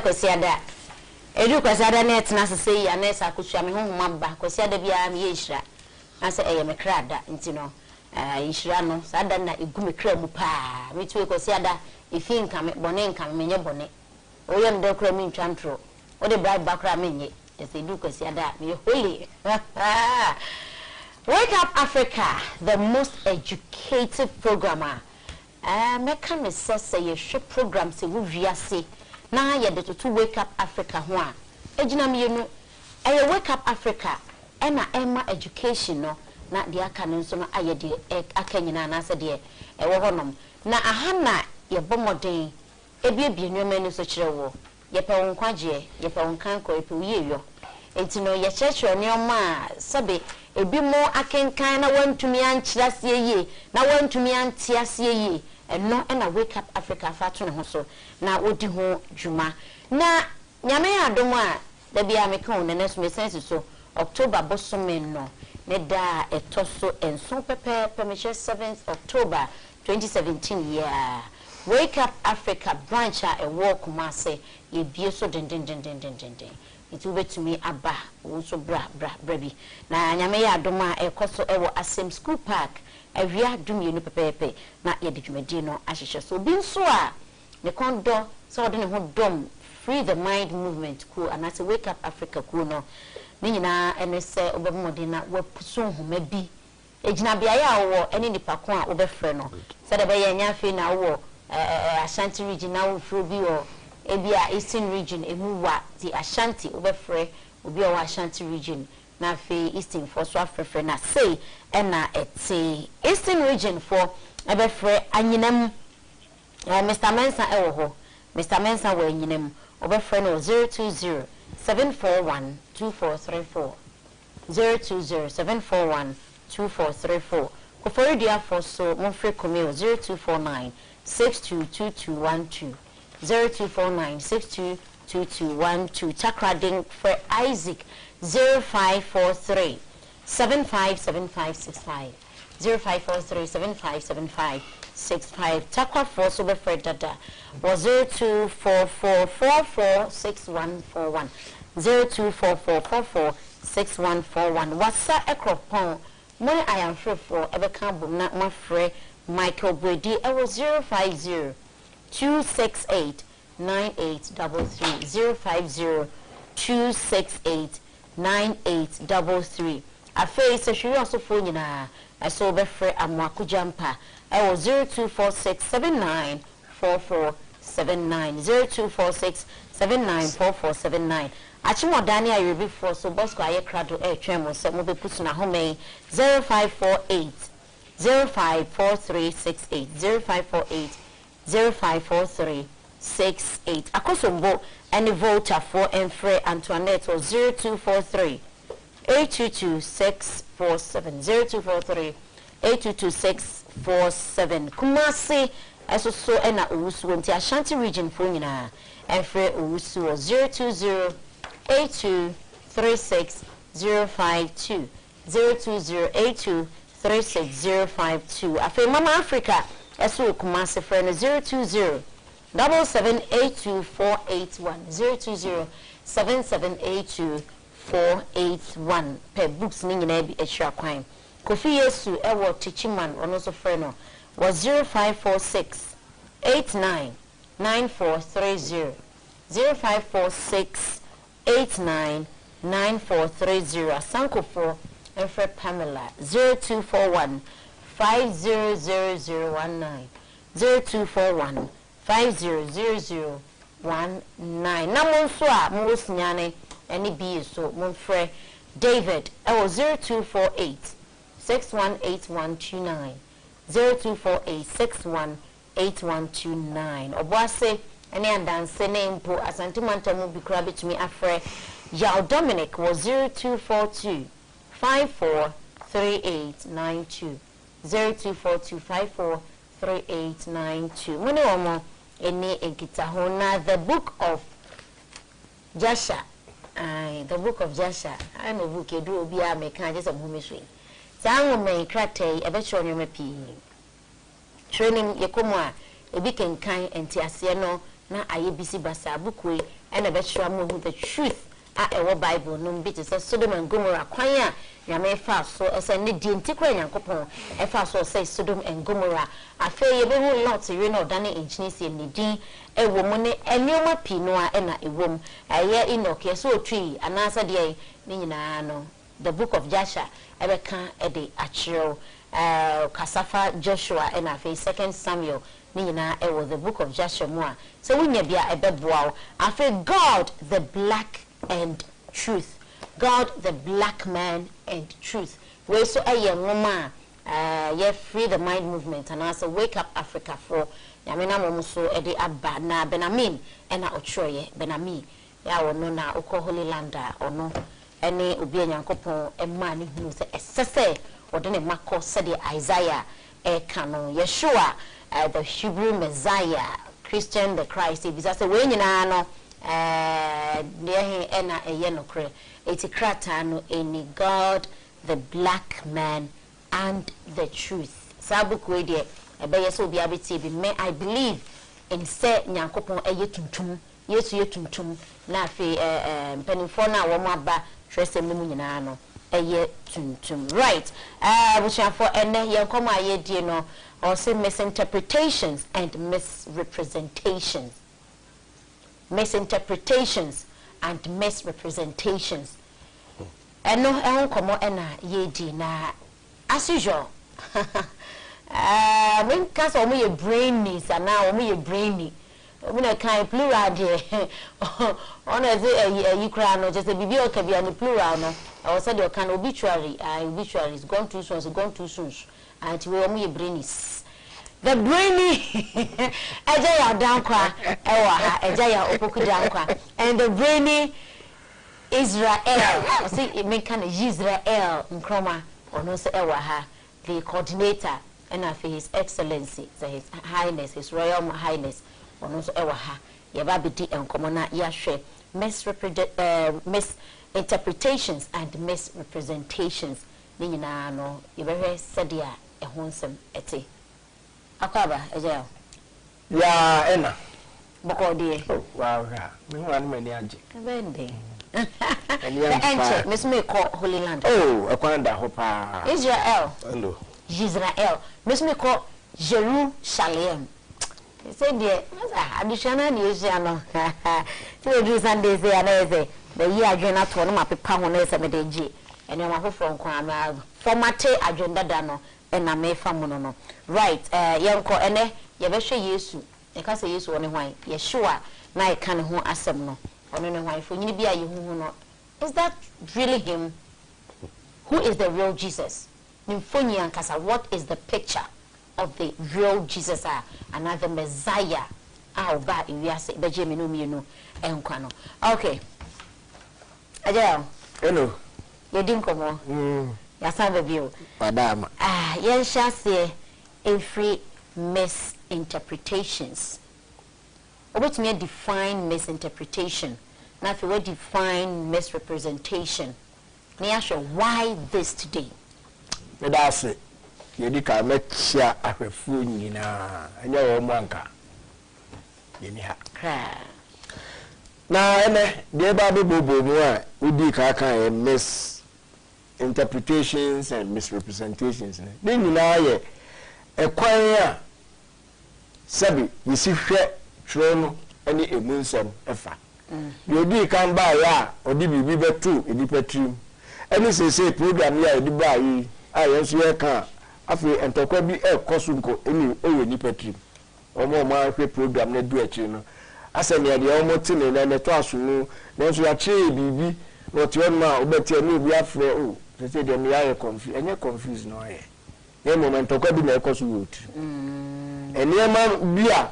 Kosiada. Edu Kosiada net na say ya nesa kutua me honhoma ba Kosiada bia me yeshira. Na say eye me krada nti no yeshira no sada na egu me kra mu pa. Me tu Kosiada ifi nka me bone nka me nye bone. Oye ndo kra me ntwantro. O de bribe bakra me nye. Yes Edu Kosiada me holy. Wake Up Africa, the most educative programmer. Meka me say ye show program se wo wiase na ye de to Wake Up Africa ho a ejina me no e Wake Up Africa e na Emma education no na de aka no so no aye de aka nyina na se de e wo honom na aha na ye bomoden e bie nwoma ni so kire wo ye pe won kwaje ye pe won kan ko e pe ye yo enti no ye church nyoma sabe ebi mo akenkan na wantumi ankyerase ye na wantumi antiase ye eno na Wake Up Africa fatu ne ho so na odi ho dwuma na nyame adom a da bia me kan ne nesu me sense so October bosome no ne da etoso enso pepe 7th October 2017 year Wake Up Africa branch a work Kumase ye bie so den itu betumi aba wo so bra bi na nyame ya adom a ekoso ewo Asem School Park awia dum ye no pepepe na ye de dwumadi no ahyehye so bi nso a ne kondo so de ne ho dom free the mind movement cool and as Wake Up Africa cool no ne nyina ene se obemode na wapuso homa bi ejina bia ya wo ene nipa ko a obefre no se de be ye nya fe na wo Ashanti region na wo fro bi o ebia Eastern region emuwa di Ashanti obefre obi o Ashanti region na fe Eastern for so afrefre na say ena eti Eastern region for obefre anyinam Mr. Mensa ewo ho Mr. Mensa we anyinam obefre no 020 741 2434 020 741 2434 kofori dia for so monfre komio 0249 622212 0249 622212 Chakrading for Isaac 0543 757565 0543 757565 Takwa for Super Fred Dada was 0244446141 0244446141 Wasa Ekropon money I am free for ever come not my friend Michael Brady I was 050 268 9833 050 268 9833 a face a she also phone na I saw be free amwaku jampa I was 0246794479 0246794479 Achimo Dani I will be for so boss kwa ye krado e twemo se mo be pusu na home 0548 054368 0548 054368 akosombo any voter for Enfre Antoinette or 0243 822647 0243 822647 Kumasi eso ena usu nti Ashanti region for nyina Enfre usu 020 8236 052 020 8236 afi Mama Africa eso Kumasi friend 020 7782 020 7782 per books ni nyina bi ehwa kwan Kofi Yesu ewo Tichiman ono so friend no was 0546 89 9430 0546 89 9430 Sankofo Enfre Pamela 0241 500019 0241 500019 namonso a mo sinyane eni bi so monfre David ewo 0248 618129 0248 618129 oboase eni andanse ne mpo asantimanta mu bikura betumi afre Yao Dominic was 0242 543892 0242 543892 Mune omo eni enkita hona the book of Jasha the book of Jasha I know book edu obi a me kan just am swi sanwo me kratai ebe chonyo me pi training yekomo a ebi kenkan enti ase no na aye bisi basa book we and a betra mo who the truth a Bible no bit is Sodom and Gomorrah kwan a nyame fa so ese ne di ntikra nyankopon e fa so say Sodom and Gomorrah afa ye be hu lot we no dane enginesi ne din e wo mu ne enioma pi no a na e wo mu aye Enoch ye so otwi anasa de ne nyina no the book of Joshua e be kan e de achiro Kasafa Joshua and afa 2 Samuel ni nyina e wo the book of Joshua mu a so wunya bia e be boawo afa God the black and truth. God the black man and truth. We so a young woman ye free the mind movement and also wake up Africa for yamena momuso e de abba na benamin e na otroye benami ya wono na okọ holy land ono ene obi anyankopon e ma ne hunu se esese wode ne makọ sede Isaiah e kano Yeshua the Hebrew Messiah Christian the Christ e bisa se we nyina no ena eyenokre etikrata no any God the black man and the truth sabuku de ebe yeso obi abeti bi me I believe in say nyankopon eyetuntum yesu yetuntum na afi penifo na wo maba tresem mu nyina no eyetuntum right for ene yenkomo ayedie no or say misinterpretations and misrepresentations. Misinterpretations and misrepresentations. And no, I come on ye na as usual. When cast on me a brainy, and now me a brainy. When I can't plural, dear. On a you cry, no, just a biblio can be on the plural. No, I was said your can obituary, obituary is gone too soon, and we only a brainy. The brainy Ejaya Dankwa Ewa Ejaya Opoku Dankwa and the brainy Israel see it make kind of Israel Nkroma or no say Ewa ha the coordinator and of his excellency so his highness his royal highness or no say Ewa ha yababidi enkomona yahwe misinterpretations and misrepresentations ni nyina no yebehwe sedia ehonsem ete Akaba ejeo ya ena boko die wow me wan mani age bende enche me call Holy Land akwanda ho pa Israel hello Israel me call Jerusalem say there additional news no say do Sunday say aneze the year adwena to no mapepa ho na se me de gi ene ma foforo nkwa ma formate agenda da no na me famu no right yenko ene ye be hwe Yesu e ka se Yesu one hwan Yeshua na e kan ho asem no ono ne hwan fo nyini bia ye hu no is that really him? Who is the real Jesus? Nimfonyi ankasa, what is the picture of the real Jesus another Messiah oba iwiase beje me no mienu enkwa no okay ajao hello ye dinkomo Yasabe bio. Madam. Yen shall say every misinterpretations. What may define misinterpretation? Now if we define misrepresentation. Why this today? That's it. Yedika mechia afefu nyina. Anya wo mwanka. Yeni ha. Na ene de ba be bobo mu a udi ka kan misinterpretations and misrepresentations. Then you know ye ekwan a sabi yisihwe tro any emunsem efa. Yodi kan ba ya odi bibi betu edipatrim. Any say program ya edi ba yi ayenso ye kan afi entokwa bi ekosunko eni ewe nipatrim. Omo ma hwe program na du achi no. Asem ya de omo tine na neto asunu na nso ya che bibi no ti on ma obeti enu bi afre o say dem ya confuse enye confuse no ye. Ye moment okwa bi na ekosu wot. Eniema bia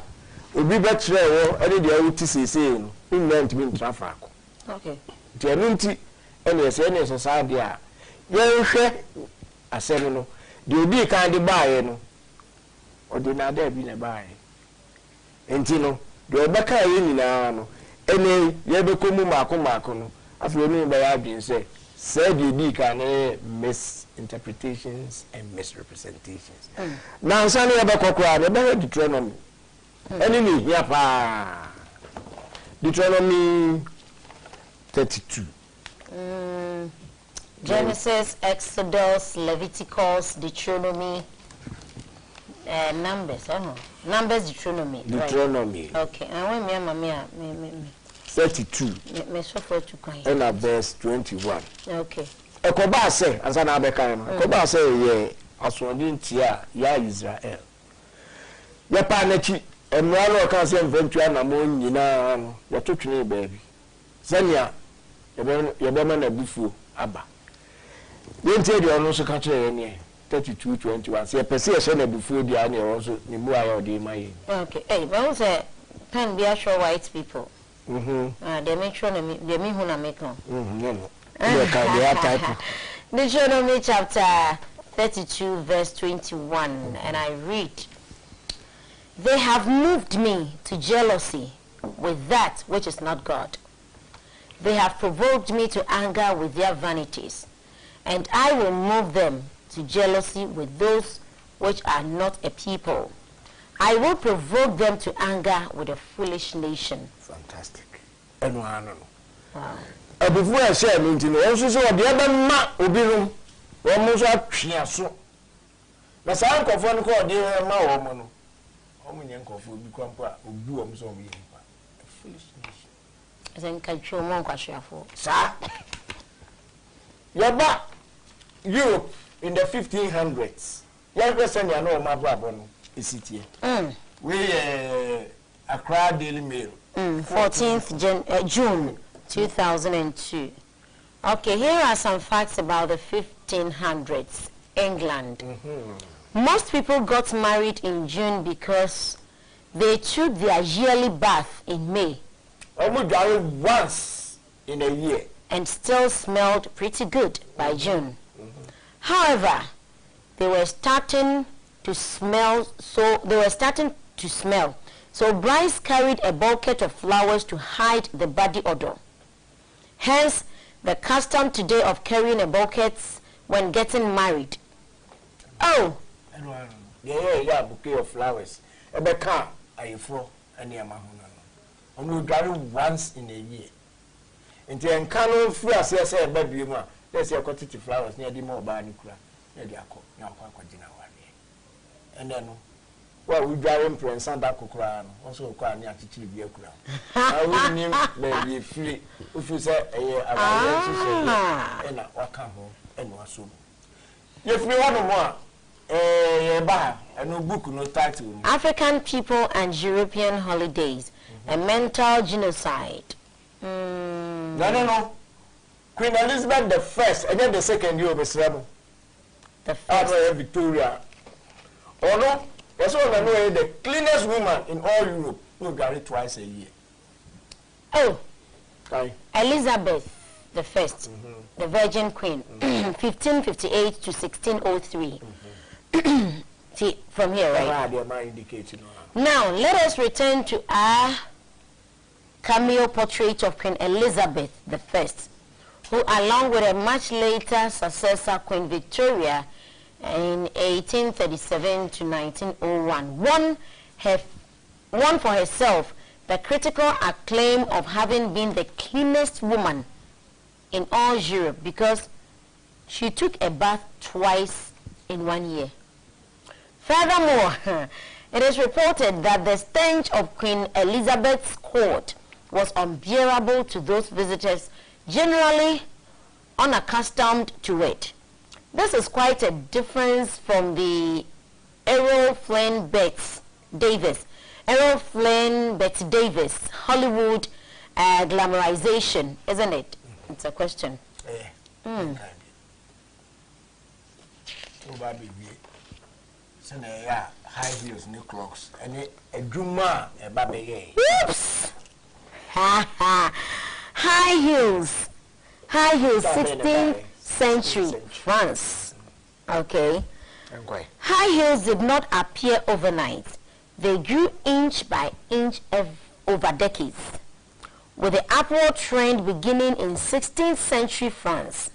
obi betre wo ene de awuti sesei no invent bi ntrafako. Okay. Ti enu nti ene se sa de a ye hwe asem no de obi kan de baaye no odi na da bi na baaye. Enti no de obeka ye nyina no ene ye bekomu mako no afro no ba ya adwen said you be misinterpretations and misrepresentations. Now, Sunny Abakokra, the better Deuteronomy. Enemy, here, pa. Deuteronomy 32. Genesis, Exodus, Leviticus, Deuteronomy, Numbers. Numbers, Deuteronomy. Deuteronomy. Right. Okay. And when me 32. Me suffer to cry. And verse 21. Okay. Ekoba say ansa na abeka no. Ekoba say ye aswodin tia ya Israel. Ya pa na chi emra no ka say mventua na mo nyina no. Ya totwene baabi. Sania ye be ma na bufuo aba. Ye ntie de ono so ka kire ne 32:21. Say pese ye hye na bufuo dia na ye so ni mu ayo de ma ye. Okay. Hey, but say pen be sure white people. They make sure they me who na make no. No. Deuteronomy chapter 32 verse 21, and I read, they have moved me to jealousy with that which is not God. They have provoked me to anger with their vanities, and I will move them to jealousy with those which are not a people. I will provoke them to anger with a foolish nation. Fantastic. Wow. Wow. I share meeting, also so the other ma obirum, almost a so. The sound of one called dear ma woman. Uncle will become obu so we foolish nation. As in control one question for. Sir, you're back Europe in the 1500s. Young person, you know, my brother is it here. We Accra Daily Mail. 14th June 2002. Okay, here are some facts about the 1500s, England. Most people got married in June because they took their yearly bath in May. Almost once in a year. And still smelled pretty good by June. However, they were starting to smell, so brides carried a bucket of flowers to hide the body odor. Hence, the custom today of carrying a bucket when getting married. Oh! Yeah, bouquet of flowers. A car, I for any amount. Only driving once in a year. Into a canon free as I say, baby, let's say a quantity of flowers near the more barney crack, near the aqua, now quite dinner one day. And then, well, we drive in Prince Santa Cocran, also quite near to Chibia Crown. I will name baby free if you say a year about and what come home and was soon. If you want more, a bar, and no book, no title. African people and European holidays, a mental genocide. No. Queen Elizabeth the first, and then the second year of Israel. The first. Victoria. Oh no, that's all I know. The cleanest woman in all Europe will marry twice a year. Oh, okay. Elizabeth the first, the Virgin Queen, 1558 to 1603. See, from here, right? Now, let us return to our cameo portrait of Queen Elizabeth I, who, along with a much later successor, Queen Victoria, in 1837 to 1901, won for herself the critical acclaim of having been the cleanest woman in all Europe because she took a bath twice in 1 year. Furthermore, it is reported that the stench of Queen Elizabeth's court was unbearable to those visitors generally unaccustomed to it. This is quite a difference from the Errol Flynn Betty Davis Hollywood glamorization, isn't it? It's a question. High heels, new clocks, and a drummer, a baby. Oops! High heels, 16th century France. Okay. High heels did not appear overnight. They grew inch by inch over decades, with the upward trend beginning in 16th century France.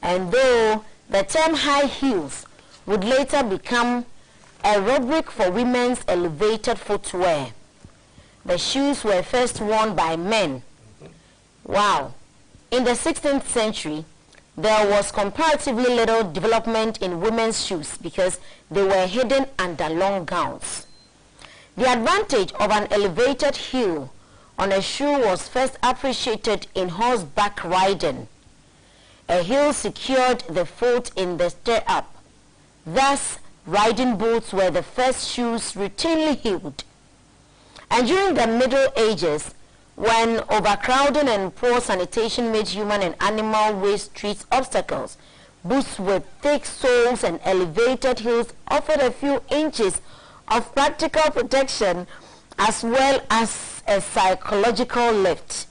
And though the term high heels would later become a rubric for women's elevated footwear, The shoes were first worn by men. Wow. In the 16th century, there was comparatively little development in women's shoes because they were hidden under long gowns. The advantage of an elevated heel on a shoe was first appreciated in horseback riding. A heel secured the foot in the stirrup. Thus, riding boots were the first shoes routinely heeled. And during the Middle Ages, when overcrowding and poor sanitation made human and animal waste streets obstacles, boots with thick soles and elevated heels offered a few inches of practical protection as well as a psychological lift.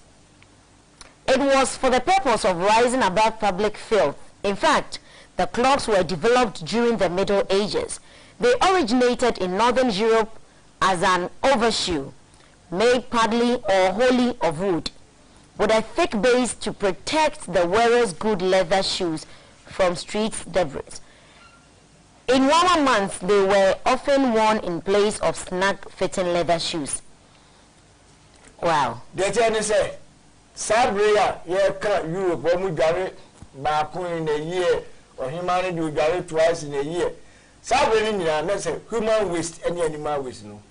It was for the purpose of rising above public filth. In fact, the clogs were developed during the Middle Ages. They originated in Northern Europe as an overshoe, made partly or wholly of wood, with a thick base to protect the wearer's good leather shoes from street debris. In warmer months, they were often worn in place of snug-fitting leather shoes. Wow. The Chinese say, Sabria, you can't Europe, when we got it back in a year, or humanity will got it twice in a year. Sabria, let's say, human waste, any animal waste, no.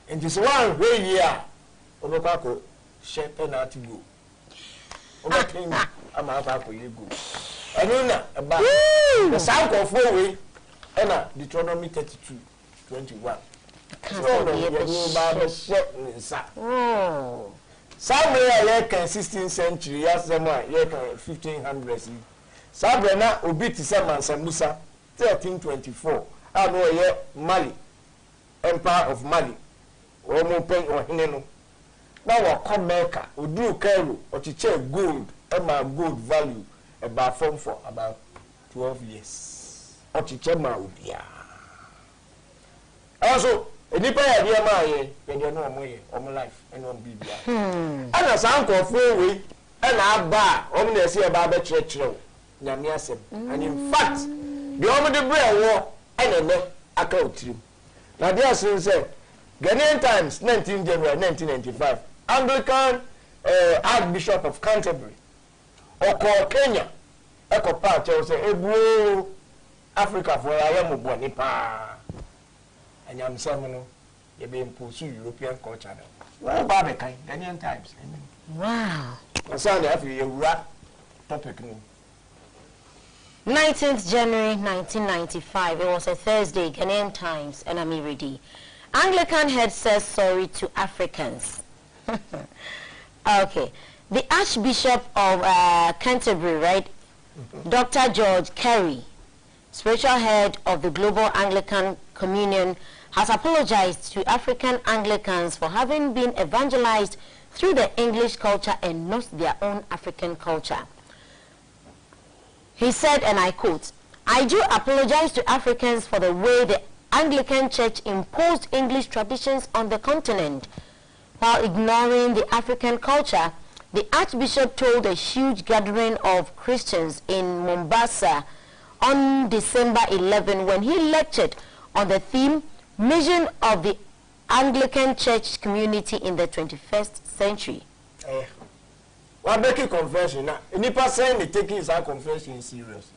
And this one way here, Obako, shape and article. Obaking, I'm out for you go. I don't know about the sound of 4 way, and Deuteronomy 32:21. Somewhere like 16th century, yes, somewhere like 1500s. Sabrina Obiti Saman Samusa, 1324. I know ye Mali, Empire of Mali, or Mopen or Hineno. Now, come Mecca, or do Cairo, or to check gold, and my gold value about form for about 12 years. Or to check my Ubia. Also, a nipper idea my when you know my life and on Bibia. And as uncle 4 way, and I bar, only see about the church, Yamiasem. And in fact, the only bread war, and a neck, I called him. Now, dear son said, Ghanaian Times, 19 January 1995, Anglican Archbishop of Canterbury, or call Kenya, Echo Part, say, Ebro, Africa for I am a bonipa. And I'm saying, you're being pursued European culture. Well, Barbican, Ghanaian Times. Wow. I'm sorry, I feel a rap topic. 19th January 1995. It was a Thursday, Ghanaian Times, and I'm ready. Anglican head says sorry to Africans. Okay. The Archbishop of Canterbury, right? Dr. George Carey, spiritual head of the Global Anglican Communion, has apologized to African Anglicans for having been evangelized through the English culture and not their own African culture. He said, and I quote, "I do apologize to Africans for the way the Anglican Church imposed English traditions on the continent while ignoring the African culture," the Archbishop told a huge gathering of Christians in Mombasa on December 11 when he lectured on the theme, Mission of the Anglican Church Community in the 21st Century. Well, making confession now. Any person they taking his confession serious.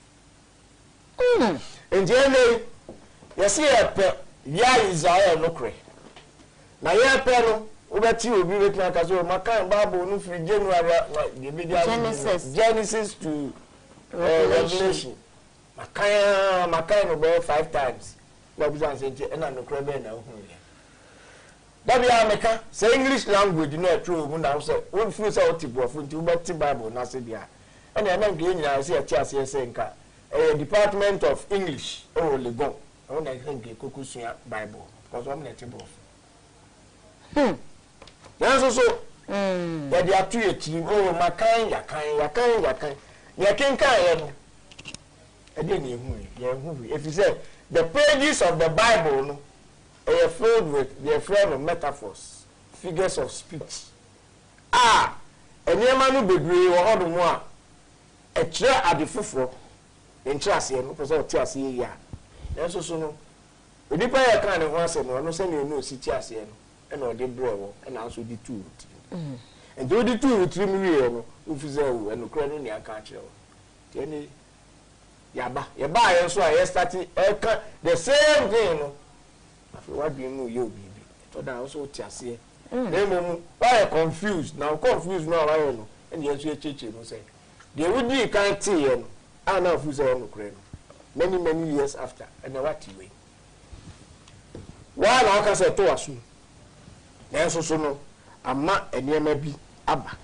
In the end, you see a pet, ya is our no cray. Now, ya penno, over to you, be with my cousin, my kind Bible, no free Genesis to Revelation. My kind of 5 times. And I'm no crab now. That say English language, you know, true. When I say, one feels out to go from the Bible, Nasadia. And I'm getting, I see a chassis saying, a Department of English, oh, le bon. I want to think a Kukusia Bible, because I'm not able. There's also, that they are 2 team, oh, my kind, ya can I didn't even, if you say, the pages of the Bible, they are filled with metaphors, figures of speech. And your man will be grey or other more. A chair at the fufu, in Chassis, and Professor Chassis, yeah. There's also no. onipa ya kan ne ho asem no se ne no si ti ase no e na ode brewo e na so di tu and do di tu tiri mi we no ufize wu e no kra no ni aka kire wo ni yaba ye so a start the same thing no afi wa bi mu ye obi bi to da also ti ase Nemo, why confused? Now confused now, I know. And yes, we teach no say. They would be can't see and I know who's on many years after, and what way. While I can say to us, there's also no, I'm not a near maybe Abba.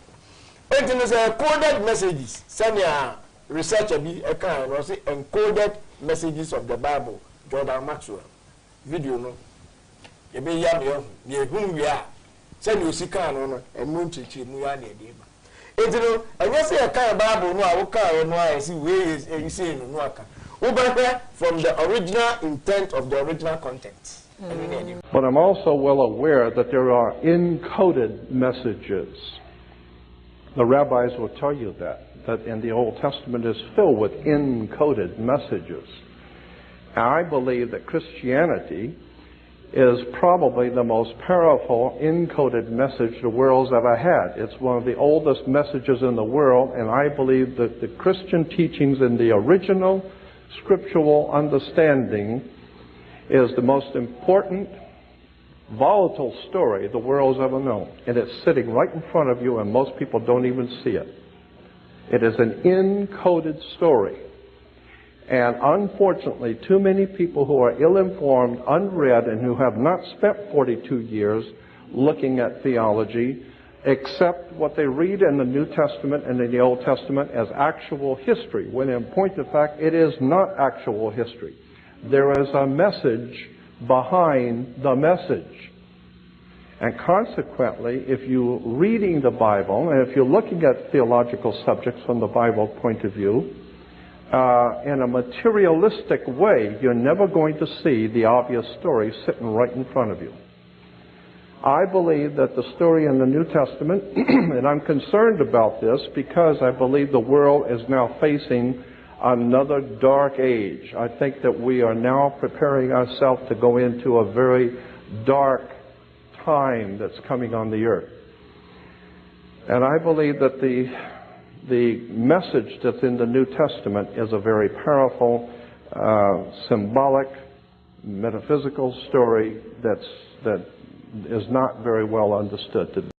It is a coded messages, send your researcher be a kind of encoded messages of the Bible, Jordan Maxwell. Video no. You be young, near whom we are. Send you see no and moon chichi no ya near deba. It's no, and yes, a kind of Bible no, I will carry no, I see ways you say no aka. From the original intent of the original content. But I'm also well aware that there are encoded messages. The rabbis will tell you that in the Old Testament is filled with encoded messages. And I believe that Christianity is probably the most powerful encoded message the world's ever had. It's one of the oldest messages in the world, and I believe that the Christian teachings in the original scriptural understanding is the most important, volatile story the world's ever known. And it's sitting right in front of you, and most people don't even see it. It is an encoded story. And unfortunately, too many people who are ill-informed, unread, and who have not spent 42 years looking at theology accept what they read in the New Testament and in the Old Testament as actual history, when in point of fact, it is not actual history. There is a message behind the message. And consequently, if you're reading the Bible, and if you're looking at theological subjects from the Bible point of view, in a materialistic way, you're never going to see the obvious story sitting right in front of you. I believe that the story in the New Testament, and I'm concerned about this because I believe the world is now facing another dark age. I think that we are now preparing ourselves to go into a very dark time that's coming on the earth. And I believe that the message that's in the New Testament is a very powerful, symbolic, metaphysical story that is not very well understood today.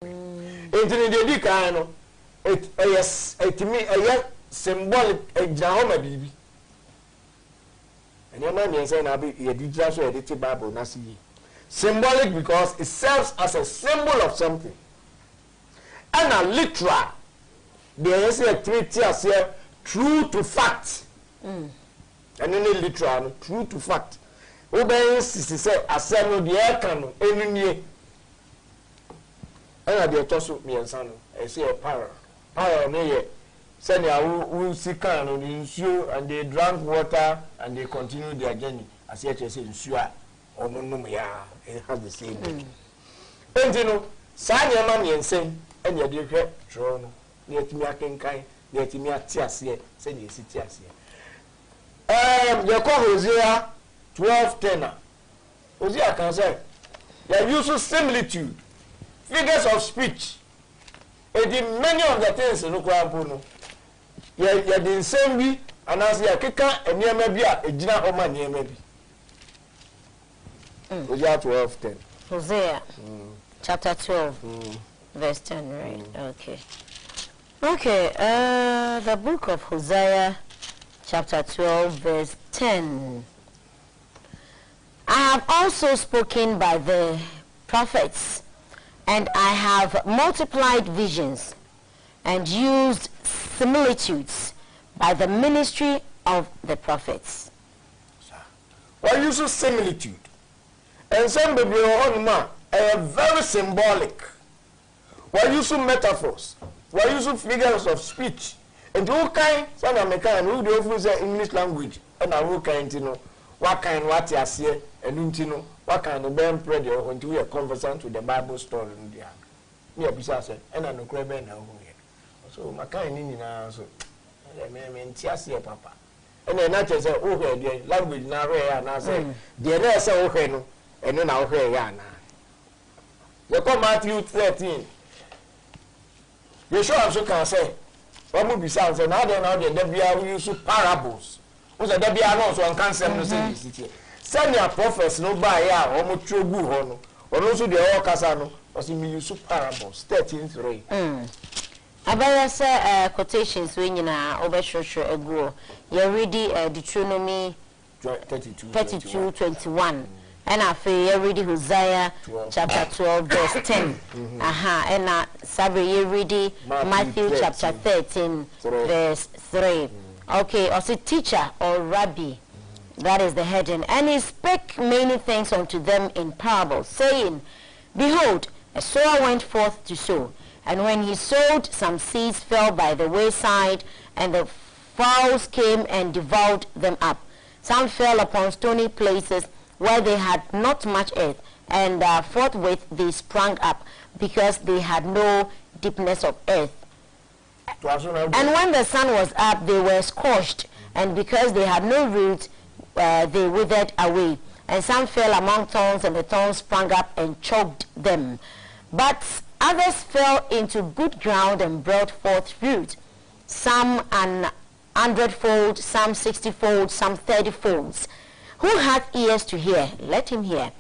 Symbolic example bibi. And your man say na be you just so edit Bible na see. Symbolic because it serves as a symbol of something. And a literal. There is a treaty as here true to fact. And then literal true to fact. Obey say asem the air can enunye. And the toso me ansano. I say a power. Power me send who see can on ensure and they drank water and they continue their journey. As yet say ensure or no it has the same thing. And you know, sign your money and say and you do drawn yet me can kind yet me at tears here, say you see tears here. You call Hosea 12:10. Hosea can say they use similitude, figures of speech. And in many of the things in Ukraine, you the same way, and as you keka and near maybe a gina or man near maybe. Hosea 12:10. Hosea chapter 12, verse 10, right? Okay, the book of Hosea, chapter 12, verse 10. I have also spoken by the prophets, and I have multiplied visions and used similitudes by the ministry of the prophets. Why use similitude? And some baby are very symbolic. Why use metaphors? Why use figures of speech? And who kind, some American who do use English language, and who kind, you know, what kind, what you say, and you know, what kind of Ben Predio when you are conversant with the Bible story in there. Yeah, besides, and I know Creben now. So, my kind in so, I mean, Tiasia, Papa. and then not just the language now na say the na say okay no and no na okay ya na you come Matthew 13 you show am so can say what mo be sound say now the bia we use parables o say the bia no so can say no say send your prophets no buy ya o mo trogu ho no ono so the all kasa no o say me use parables 13:3 Abaya say quotations we nyina obehwehwe aguo you ready Deuteronomy 32:21 and afi you ready Hosea chapter 12 verse 10 and sabe you ready Matthew chapter 13 verse 3 okay also teacher or rabbi, that is the heading, and he spake many things unto them in parables, saying, behold, a sower went forth to sow. And when he sowed, some seeds fell by the wayside, and the fowls came and devoured them up. Some fell upon stony places where they had not much earth, and forthwith they sprang up, because they had no deepness of earth. And when the sun was up, they were scorched, and because they had no root, they withered away. And some fell among thorns, and the thorns sprang up and choked them. But others fell into good ground and brought forth fruit, some 100-fold, some 60-fold, some 30-folds. Who hath ears to hear, let him hear.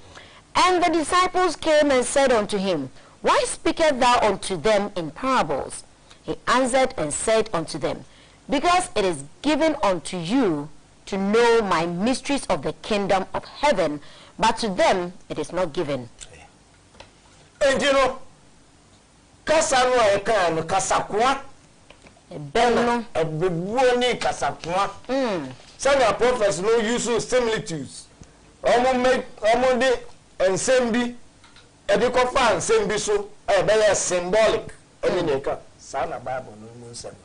And the disciples came and said unto him, why speakest thou unto them in parables? He answered and said unto them, because it is given unto you to know my mysteries of the kingdom of heaven, but to them it is not given. And you know, Kasano ekan kasakwa Belno e bebuoni kasakwa some prophets no use similitudes omo de ensembi e de ko fa ensembi so e be symbolic e de ka sana bible no mo nsem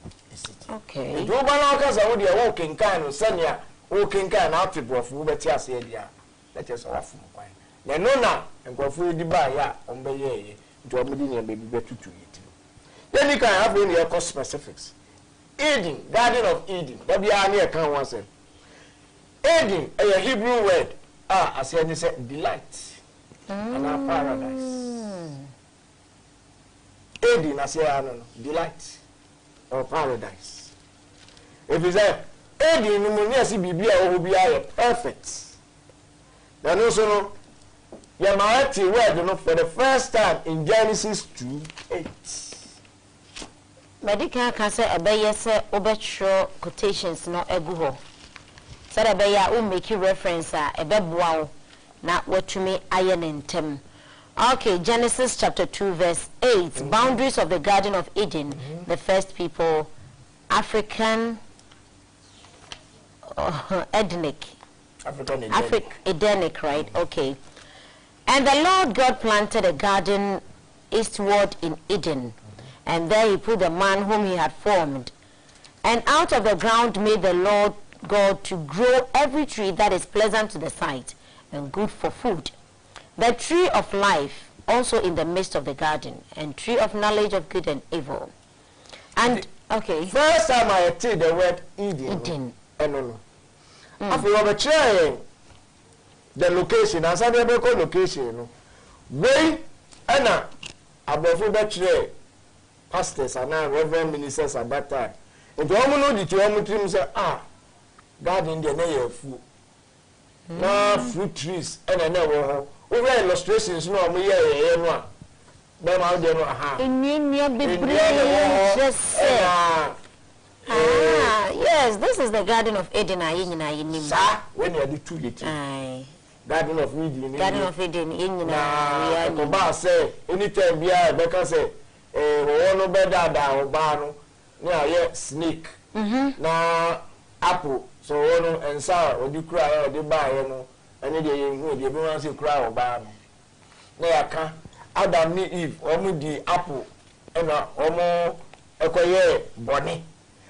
okay do ba na ka sa wo de wo kenkan no sania wo kenkan na atibofo wo beti ase dia let us off kwan na no na nkofo di ba ya ombe ye do mo di ne be betutu yiti then you can have in your specifics. Eden, Garden of Eden. That be any account one said. Eden, a Hebrew word. I said, you said delight and our paradise. Eden, I say, I don't know, delight or paradise. If you say Eden, you must see be perfect. Then also know. Yamahati word, for the first time in Genesis 2:8. Medical cancer ebeye se obetro quotations no eguho. Said ebeya o make reference a ebeboa na watumi aye nentem. Okay, Genesis chapter 2 verse 8. Boundaries of the Garden of Eden. The first people, African Edenic, Edenic, right? Okay. And the Lord God planted a garden eastward in Eden, and there he put the man whom he had formed. And out of the ground made the Lord God to grow every tree that is pleasant to the sight and good for food. The tree of life also in the midst of the garden, and tree of knowledge of good and evil. And okay. First time I heard the word Eden. No. After the location, as I never call location, way and above the pastors and now reverend ministers at that time. And the woman know the say, God in the name food. Now fruit trees and I never over illustrations no me no. Them out there no ha. Yes, this is the Garden of Eden. Sir, when you do 2 years. Garden of Eden. Garden of Eden. Oba say anytime bia Becca say no better than Oba no na snake. Na apple so ono ensa odi kura odi ba ye no ene de ye hu de bi wan say kura Oba no na yaka Adam ni Eve omo di apple ena omo ekoye boni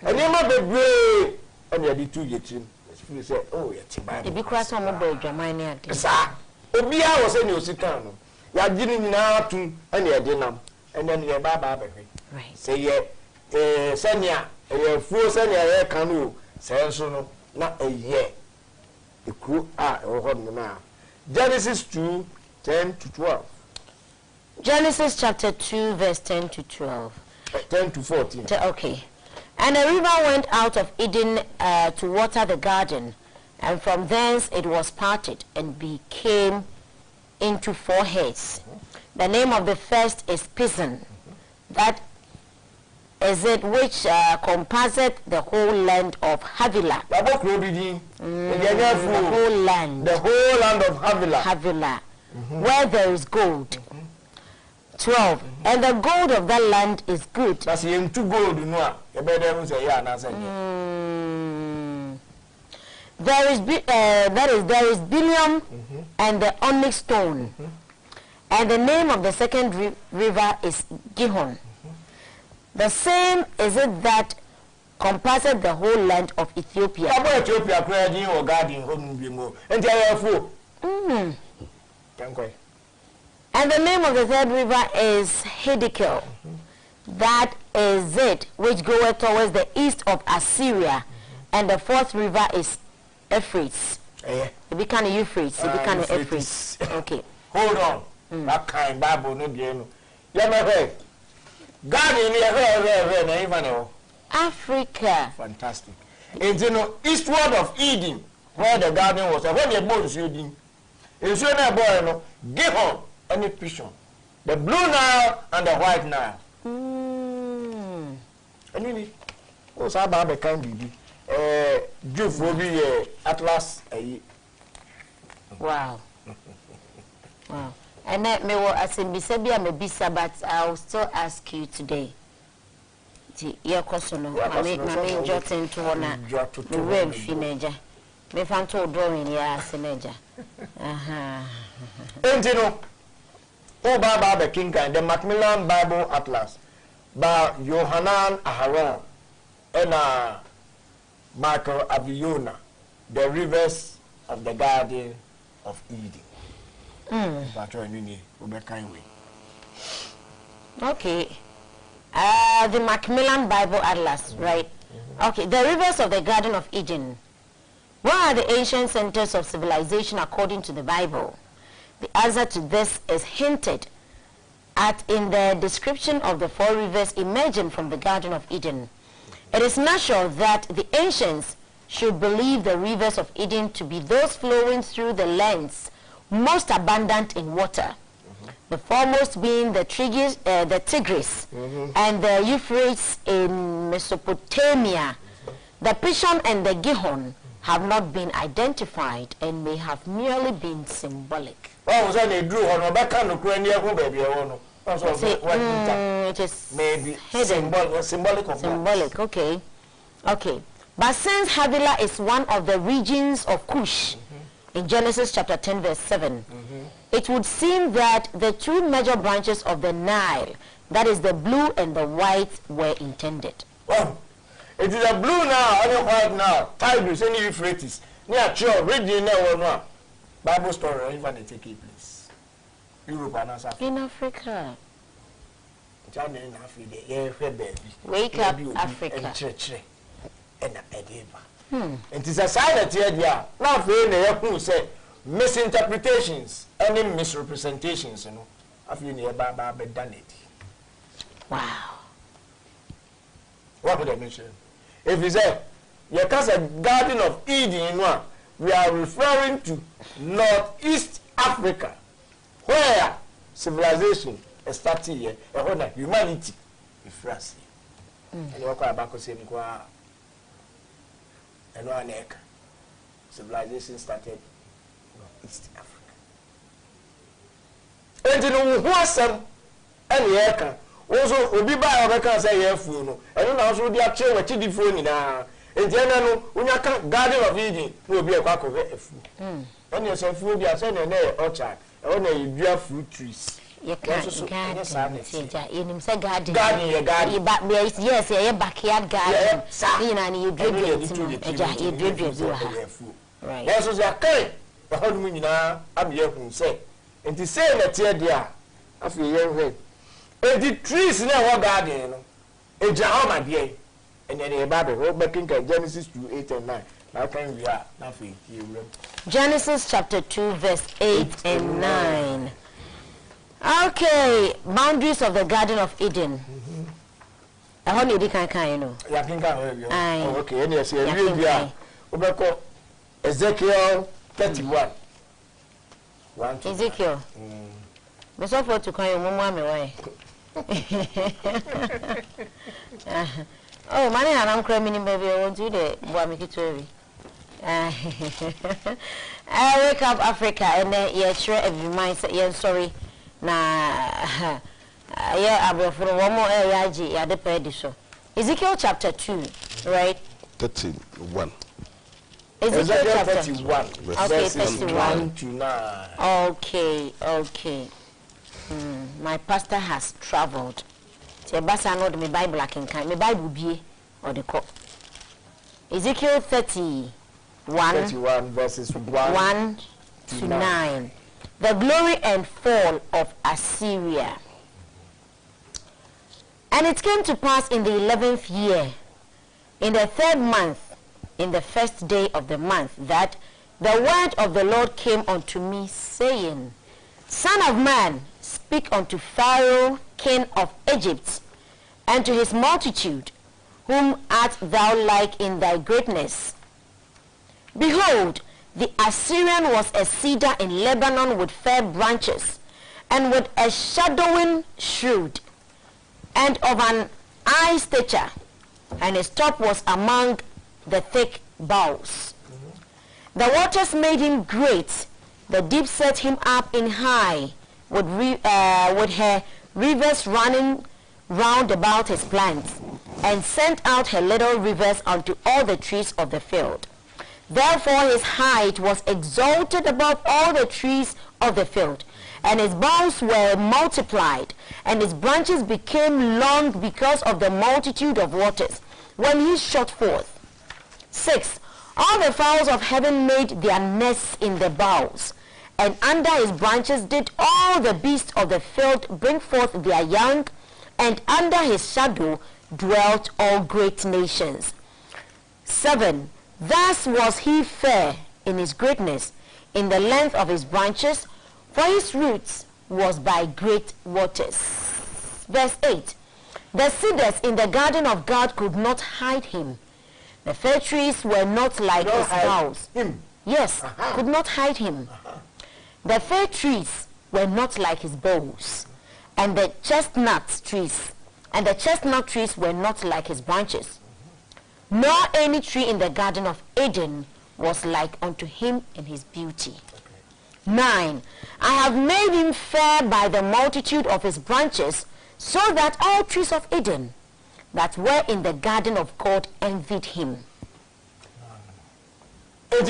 ene ma bebre ene di 2 yetim we say oh yeti ba e bi kura so omo bo adwaman ni ade sa obi a wo say ni osika no ya gini nyina atu ene e de nam ene ne ba ba be right say ye senia ye fuo senia ye kanu say so no na eye ekru a ehod na Genesis 2:10 to 12. Genesis chapter 2 verse 10 to 12. 10 to 14. Okay. And a river went out of Eden to water the garden, and from thence it was parted and became into 4 heads. The name of the first is Pison. That is it which compasseth the whole land of Havilah. The whole land. The whole land of Havilah. Havilah, where there is gold. 12. And the gold of that land is good. That's into gold, you know. There is there is billium and the onyx stone. And the name of the second river is Gihon. The same is it that compasses the whole land of Ethiopia. And the name of the third river is Hiddekel. That is it which goeth towards the east of Assyria. And the fourth river is Euphrates. It became Euphrates. It became Euphrates. Okay. Hold on. That kind Bible no bien. God in Africa. Fantastic. And you know, eastward of Eden, where the garden was, when the boat is Eden, it's when a boy, no, Gihon, any Pishon. The blue Nile and the white Nile. Anyway, what's about the kind of Jew will be Atlas. Wow. Wow. And that may well as in Bisabia may be but I'll still ask you today. Your question, I mean, jotting to honor the real teenager. Me found to drawing ya teenager. And you know, oh, Baba the King and the Macmillan Bible Atlas by Yohanan Aharon and Michael Aviona, the rivers of the Garden of Eden. Okay. The Macmillan Bible Atlas, right? Okay, the rivers of the Garden of Eden. What are the ancient centers of civilization according to the Bible? The answer to this is hinted at in the description of the 4 rivers emerging from the Garden of Eden. It is natural that the ancients should believe the rivers of Eden to be those flowing through the lands most abundant in water. The foremost being the Tigris and the Euphrates in Mesopotamia. The Pishon and the Gihon have not been identified and may have merely been symbolic. It is maybe hidden. Symbolic of symbolic, okay. Okay. But since Havilah is one of the regions of Cush, in Genesis chapter 10 verse 7, it would seem that the 2 major branches of the Nile, that is the blue and the white, were intended. Well, it is a blue now and a white now. Tigris and Euphrates. Near Chor, reading now, Bible story, even take place. Europe and Africa. In Africa. China in Africa, yeah, baby. Wake up, Africa. And and it is a silent here. Now, who say misinterpretations, any misrepresentations, you know. I feel near Baba done it. Wow. What would I mention? If you say, your cousin Garden of Eden, we are referring to Northeast Africa, where civilization is starting here, and where humanity is France. And you are back to say, and one neck, civilization started Northeast Africa. And you know who are some and the also obi ba America say here phone no and now so dey actually what the phone na and then no unya kan Garden of Eden no obi e kwa ko efu and you say food dey say na orchard e na edua fruit trees you can't say you say garden yes yeah backyard garden you know and you right yes so ya kai e ho mu nyina am ye hu say enti say na tie dia afi ye hwe the trees in our garden, a Jahama dear, and then a Bible, back in Genesis 2:8 and 9. Genesis chapter 2 verse 8 and 9. Okay, boundaries of the Garden of Eden. I hope you can you know. Okay, and yes, Ezekiel 31. Ezekiel. Me so for to kan your mama me why. Oh, money and I'm crying baby. I want you to boy make it to I wake up Africa and then yeah sure every mind say yeah sorry na yeah abo for one more area ji ya de pay so Ezekiel chapter 2 right 31 Ezekiel chapter 31 okay 31 to 9 okay my pastor has traveled say basa no the Bible akin kan me Bible bie or the cop Ezekiel 31 verses 1 to 9. The glory and fall of Assyria. And it came to pass in the 11th year, in the 3rd month, in the 1st day of the month, that the word of the Lord came unto me, saying, Son of man, speak unto Pharaoh, king of Egypt, and to his multitude, whom art thou like in thy greatness? Behold, the Assyrian was a cedar in Lebanon with fair branches, and with a shadowing shroud, and of an eye stature, and his top was among the thick boughs. The waters made him great, the deep set him up in high, with her rivers running round about his plants, and sent out her little rivers unto all the trees of the field. Therefore his height was exalted above all the trees of the field, and his boughs were multiplied, and his branches became long because of the multitude of waters, when he shot forth. 6. All the fowls of heaven made their nests in the boughs, and under his branches did all the beasts of the field bring forth their young, and under his shadow dwelt all great nations. 7. Thus was he fair in his greatness, in the length of his branches, for his roots was by great waters. Verse 8. The cedars in the garden of God could not hide him. The fir trees were not like his boughs. Yes, could not hide him. The fir trees were not like his boughs, and the chestnut trees were not like his branches. Nor any tree in the Garden of Eden was like unto him in his beauty. 9. I have made him fair by the multitude of his branches, so that all trees of Eden that were in the garden of God envied him. It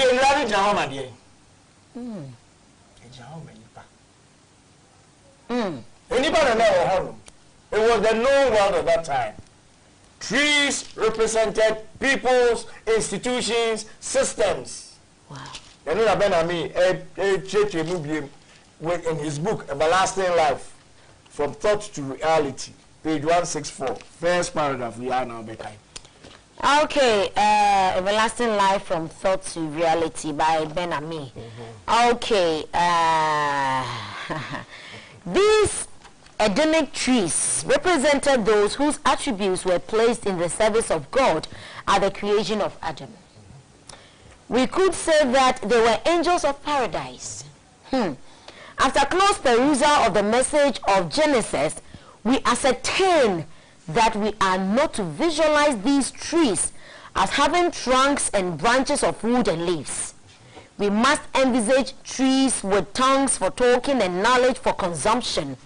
was the known world at that time. Trees represented peoples, institutions, systems. Wow. In his book, Everlasting Life, From Thought to Reality, page 164, first paragraph, we are now back. Okay, Everlasting Life from Thought to Reality by Ben Ami. Okay, these Edenic trees represented those whose attributes were placed in the service of God at the creation of Adam. We could say that they were angels of paradise. After close perusal of the message of Genesis, we ascertain that we are not to visualize these trees as having trunks and branches of wood and leaves. We must envisage trees with tongues for talking and knowledge for consumption.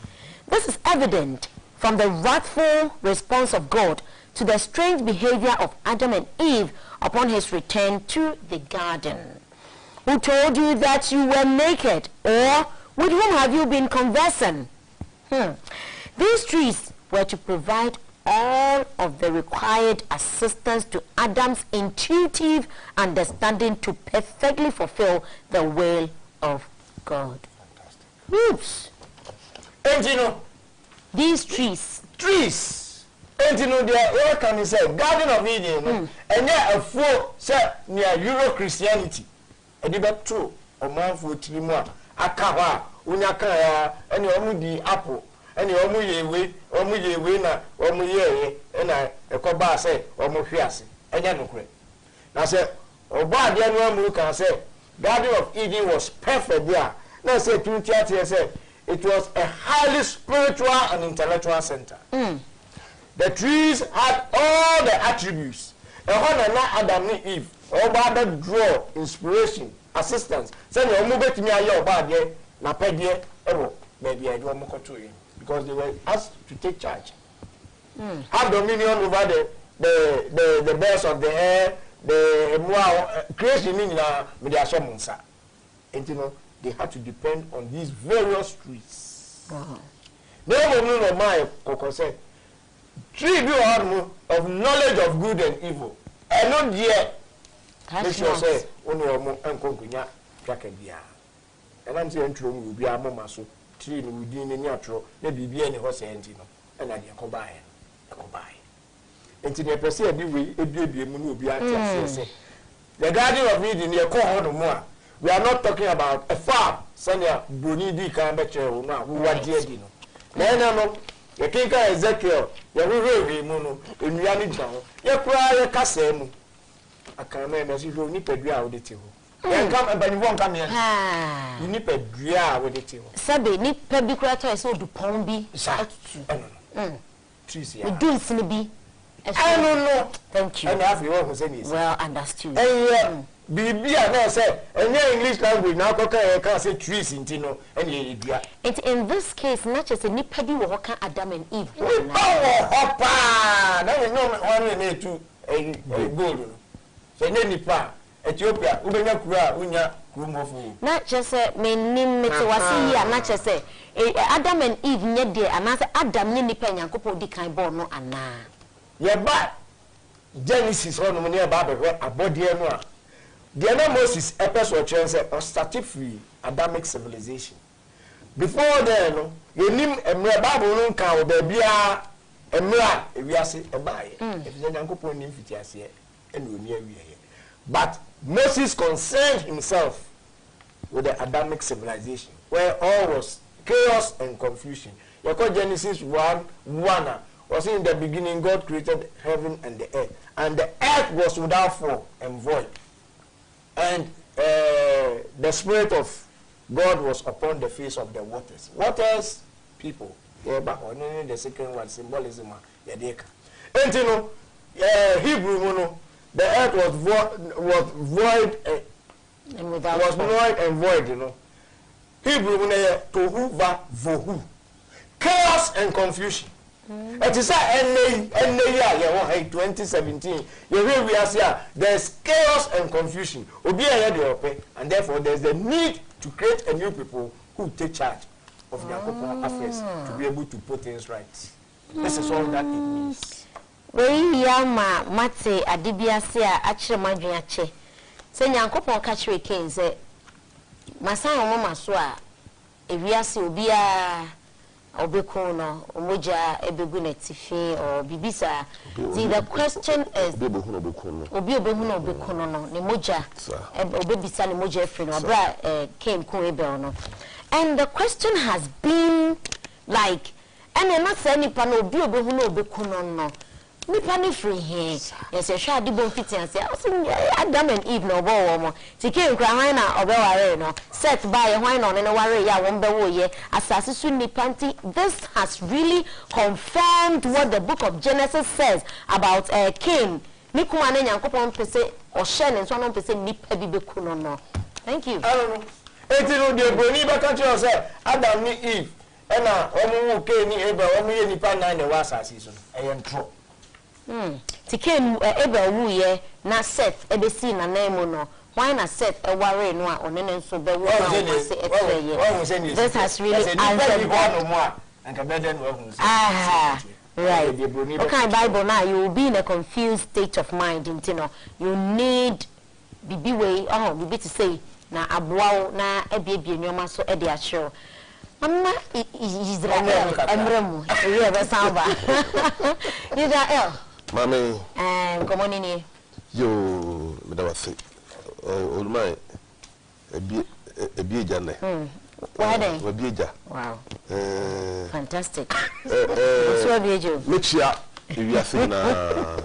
This is evident from the wrathful response of God to the strange behavior of Adam and Eve upon his return to the garden. Who told you that you were naked? Or with whom have you been conversing? These trees were to provide all of the required assistance to Adam's intuitive understanding to perfectly fulfill the will of God. Oops. And you know, these trees, And you know, what can you say? Garden of Eden, and yet a fool, sir, near Euro Christianity. And you bet true, a man for 3 more. Akawa, Unyaka, and you only the apple, and you only way, winner, only and a coba say, or Mufiasi, and Yanukre. Now, say, or bad, then one can say, Garden of Eden was perfect there. Now, say, 230 years, it was a highly spiritual and intellectual center. The trees had all the attributes. And when Adam and Eve, all bad draw inspiration, assistance. Say you move to me ayo bad ye na pedie ero baby I do mokoto yin because they were asked to take charge. Have dominion over the birds of the air, the creation na me dey aso munsa. And you know they had to depend on these various trees. No no my koko say tree be one of knowledge of good and evil. And not yet. Make sure say only omo enkonkunya twaka bia. And I'm saying true will be a mama so tree no within any atro na bibia ni ho say enti no. And I ko buy. Enti the person be we ebiebie mu no obi ati say. The Garden of Eden near ko ho no mo a. We are not talking about a farm. Sanya boni di kan be chere wo no a wo wade di no. Na no ye kinka Ezekiel ye we mu no enua ni gya ho. Ye kura ye kasa mu. Akame me si ni pedua a wo de ti ho. Ye kam ebani won kam ye. Ni pedua a wo de ti ho. Sabe ni pebi kura to so du pon bi. Trees ya. We do sin bi. I don't know. Thank you. And have you what say this? Well understood. Bibia na say English language now can say trees intino and ye in this case not just a nipa bi wo kan Adam and Eve. Hoppa na we no one na to gold. Say nipa Ethiopia ubenya kura unya kurumofo. Not just me nim mete wase here not just say Adam and Eve nye de anase Adam ne nipa Nyankopɔn di kan born no ana. Ye ba Genesis on no ne ba be abode no a the name Moses episode say or started free Adamic civilization. Before then, no, you name a Bible no can be bia emra ewiase ebaye. If you Nyankopon nim fitiase and we near we here. But Moses concerned himself with the Adamic civilization where all was chaos and confusion. You call Genesis 1:1 was in the beginning God created heaven and the earth, and the earth was without form and void. And the Spirit of God was upon the face of the waters. Waters, people. Yeah, but only the second one, symbolism. Yadeka. And you know, Hebrew, you know, the earth was void and without void and void. You know, Hebrew, you know, tohu va vohu, chaos and confusion. It is a 2017. There's chaos and confusion. And therefore, there's the need to create a new people who take charge of their corporate affairs to be able to put things right. This is all that it means. We yama mate adibiase a achire madweache. Se Nyankopon ka chire ken se masan mama so a ewiase obia obekun no omoja ebegu na tifi or bibisa. The question is obi obehun no obekun no ne moja obebisa ne moja efri no abra came kun ebel no. And the question has been like and not say nipa no obi obehun no obekun no nipa ni free here. Yes, you shall do bon fit and say, Adam and Eve no bo. Tike nkra hwan na obeware no. Set by hwan no no ware ya won bewo ye. Asase su nipa nti. This has really confirmed what the book of Genesis says about Cain. Ni kuma na Nyankopon pese o share ne so no pese nipa bi beku no no. Thank you. I don't know. Etino de broni ba kan tell say Adam ni Eve. E na omu Cain ni Abel omu ye nipa nan ne wa asase so. E ye ntro. Tiken Abel wu ye na Seth ebesi na name no. Why na Seth ware no a onene nso be wo na say this has really answered what right. Okay, Bible now you will be in a confused state of mind, you know. You need bibi way bibi to say na aboa na ebiebie nyoma so e dey asure. Mama Israel Emremu River Samba Israel Mami come on in yo madam say olumai ebi eja ne why then ebi eja wow fantastic so ebi ejo mechia ewiase na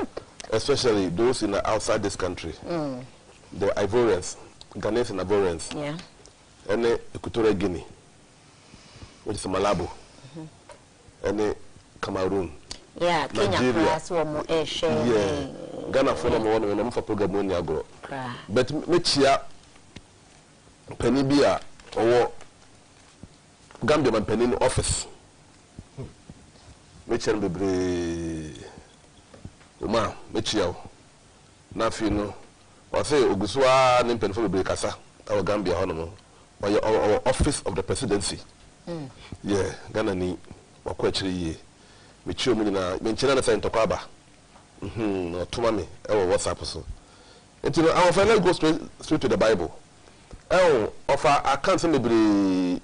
especially those in outside this country the Ivorians Ghanaians and Ivorians yeah and Equatorial Guinea which is Malabo and Cameroon yeah Kenya class or more share yeah Ghana for number one when for program on agro but mechia penny bia or Gambia man penny office mechia bebre uma mechia na fi no o say ogusua ne penny for bebre kasa our Gambia hono our office of the presidency yeah Ghana ni wakwachiri ye mechio munina menchina na say ntokaba no to me WhatsApp so until our final go straight to the Bible offer I can't say me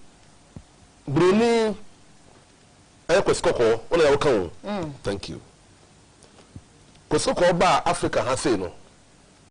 bruni kweskoko ona ya kan thank you kweskoko ba Africa ha say no